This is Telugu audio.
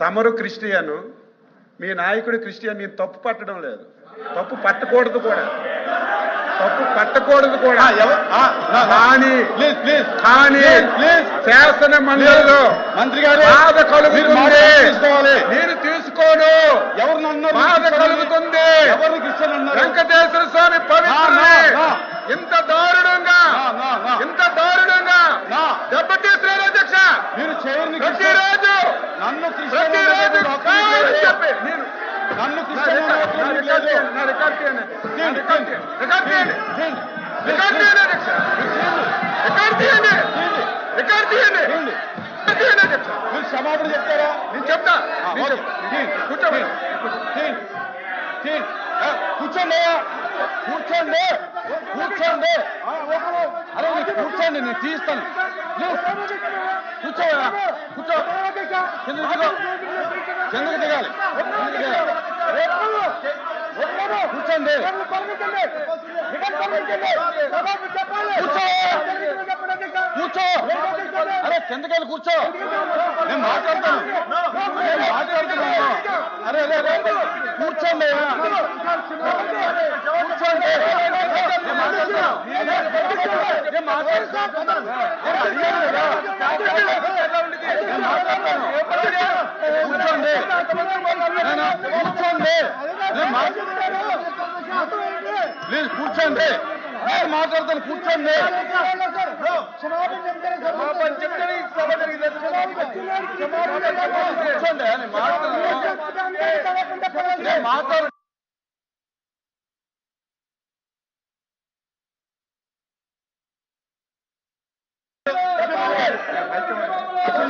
తమరు క్రిస్టియన్, మీ నాయకుడు క్రిస్టియన్. నేను తప్పు పట్టడం లేదు, తప్పు పట్టకూడదు కూడా, తప్పు పట్టకూడదు కూడా. కానీ శాసన మండలిలో మంత్రి గారు బాధ కలుగుతుంది, నేను తీసుకోను. బాధ కలుగుతుంది. వెంకటేశ్వర స్వామి పవిత్రుడే ఇంత దారుణంగా దెబ్బతీస్తున్నారు అధ్యక్ష. ప్రతిరోజు క్షమాపణ చెప్తారా? నేను చెప్తా. కూర్చోండి కూర్చోండి కూర్చోండి కూర్చోండి అరే కూర్చోండి, నేను తీస్తాను. కూర్చో కూర్చో, కిందకి దిగాలి కూర్చోండి. కూర్చో అరే కిందకెళ్ళి కూర్చో, నేను మాట్లాడుతాను. అరే అరే కూర్చోండి కూర్చోండి, కూర్చోండి ప్లీజ్ కూర్చోండి, నేను మాట్లాడతాను. కూర్చోండి కూర్చోండి, మాట్లాడు